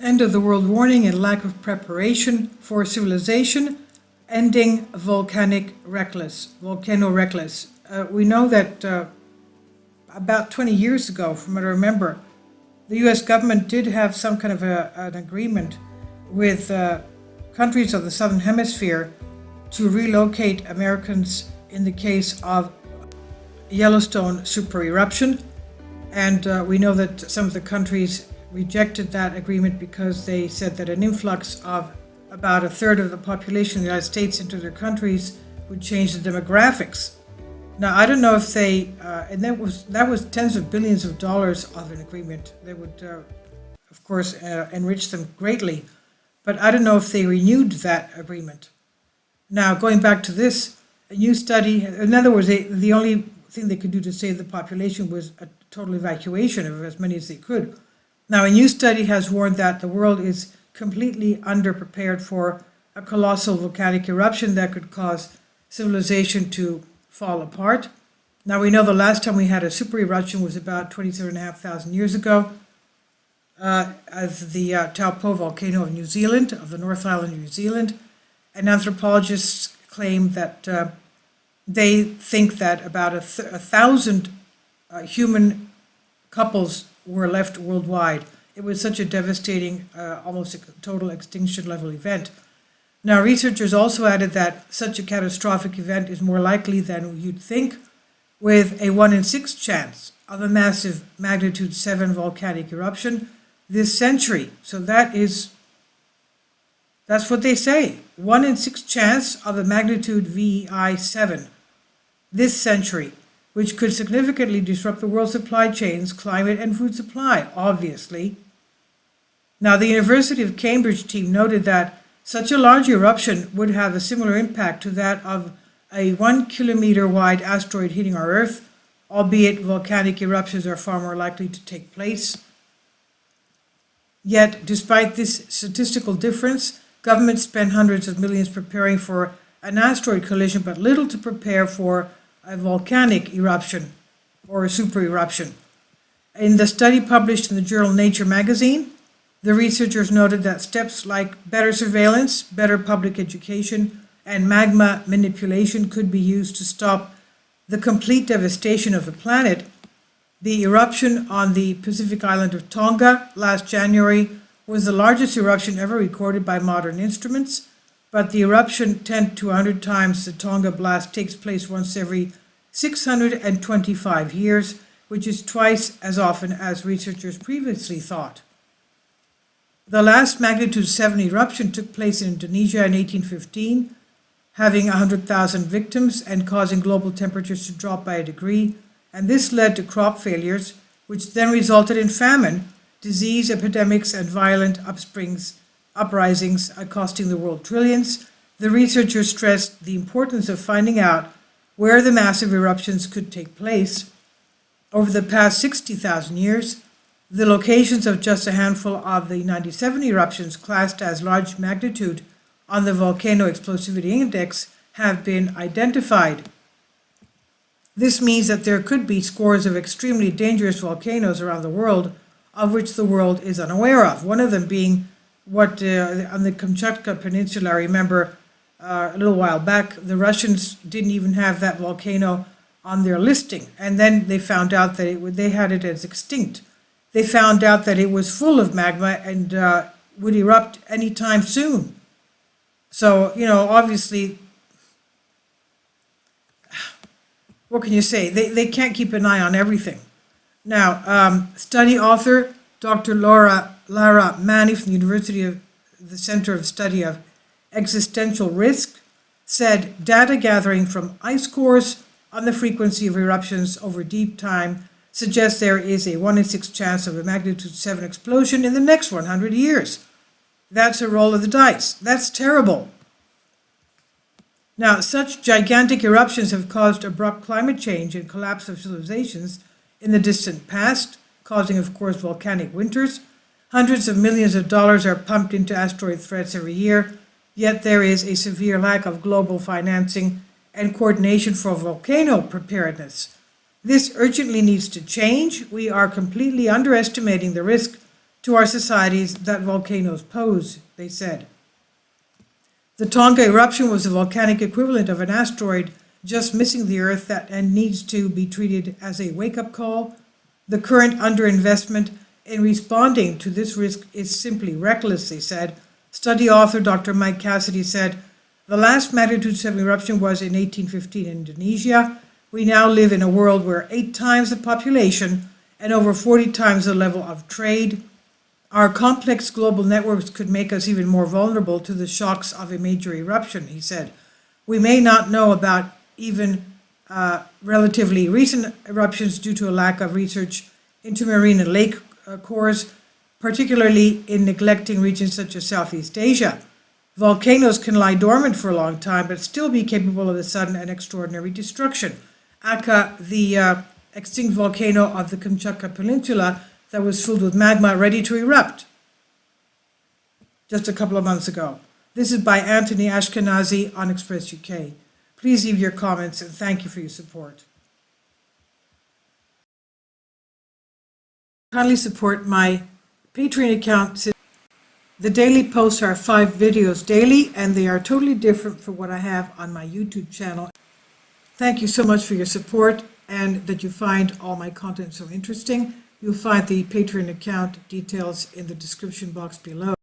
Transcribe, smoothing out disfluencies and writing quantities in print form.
End of the world warning and lack of preparation for civilization, ending volcano reckless. We know that about 20 years ago, from what I remember, the US government did have some kind of an agreement with countries of the Southern Hemisphere to relocate Americans in the case of Yellowstone super eruption. And we know that some of the countries rejected that agreement because they said that an influx of about a third of the population of the United States into their countries would change the demographics. Now, I don't know if they, and that was tens of billions of dollars of an agreement. They would, of course, enrich them greatly, but I don't know if they renewed that agreement. Now, going back to this, a new study, in other words, the only thing they could do to save the population was a total evacuation of as many as they could. Now, a new study has warned that the world is completely underprepared for a colossal volcanic eruption that could cause civilization to fall apart. Now, we know the last time we had a super eruption was about 27,500 years ago, as the Taupo volcano of New Zealand, of the North Island of New Zealand. And anthropologists claim that they think that about 1,000 human couples were left worldwide. It was such a devastating, almost total extinction level event. Now, researchers also added that such a catastrophic event is more likely than you'd think, with a 1 in 6 chance of a massive magnitude 7 volcanic eruption this century. So that's what they say. 1 in 6 chance of a magnitude VEI 7 this century, which could significantly disrupt the world's supply chains, climate, and food supply, obviously. Now, the University of Cambridge team noted that such a large eruption would have a similar impact to that of a 1 kilometer wide asteroid hitting our Earth, albeit volcanic eruptions are far more likely to take place. Yet, despite this statistical difference, governments spend hundreds of millions preparing for an asteroid collision, but little to prepare for a volcanic eruption or a super eruption. In the study published in the journal Nature magazine, the researchers noted that steps like better surveillance, better public education, and magma manipulation could be used to stop the complete devastation of the planet. The eruption on the Pacific island of Tonga last January was the largest eruption ever recorded by modern instruments, but the eruption 10 to 100 times the Tonga blast takes place once every 625 years, which is twice as often as researchers previously thought. The last magnitude 7 eruption took place in Indonesia in 1815, having 100,000 victims and causing global temperatures to drop by a degree, and this led to crop failures, which then resulted in famine, disease, epidemics, and violent uprisings costing the world trillions. The researchers stressed the importance of finding out where the massive eruptions could take place. Over the past 60,000 years, the locations of just a handful of the 97 eruptions classed as large magnitude on the Volcano Explosivity Index have been identified. This means that there could be scores of extremely dangerous volcanoes around the world, of which the world is unaware of. One of them being what on the Kamchatka Peninsula, I remember a little while back, the Russians didn't even have that volcano on their listing, and then they found out that they had it as extinct. They found out that it was full of magma and would erupt anytime soon. So, obviously, what can you say? They can't keep an eye on everything. Now, study author Dr. Lara Mani from the University of the Center of Study of Existential Risk said data gathering from ice cores on the frequency of eruptions over deep time suggests there is a 1 in 6 chance of a magnitude 7 explosion in the next 100 years. That's a roll of the dice. That's terrible. Now, such gigantic eruptions have caused abrupt climate change and collapse of civilizations in the distant past, causing, of course, volcanic winters. Hundreds of millions of dollars are pumped into asteroid threats every year, yet there is a severe lack of global financing and coordination for volcano preparedness. This urgently needs to change. We are completely underestimating the risk to our societies that volcanoes pose, they said. The Tonga eruption was the volcanic equivalent of an asteroid just missing the Earth and needs to be treated as a wake-up call. The current underinvestment in responding to this risk is simply reckless, they said. Study author Dr. Mike Cassidy said, the last magnitude 7 eruption was in 1815 in Indonesia. We now live in a world where 8 times the population and over 40 times the level of trade. Our complex global networks could make us even more vulnerable to the shocks of a major eruption, he said. We may not know about even relatively recent eruptions due to a lack of research into marine and lake cores, particularly in neglecting regions such as Southeast Asia. Volcanoes can lie dormant for a long time, but still be capable of a sudden and extraordinary destruction. Aka, the extinct volcano of the Kamchatka Peninsula that was filled with magma ready to erupt just a couple of months ago. This is by Anthony Ashkenazi on Express UK. Please leave your comments and thank you for your support. Kindly support my Patreon account. The daily posts are 5 videos daily, and they are totally different from what I have on my YouTube channel. Thank you so much for your support and that you find all my content so interesting. You'll find the Patreon account details in the description box below.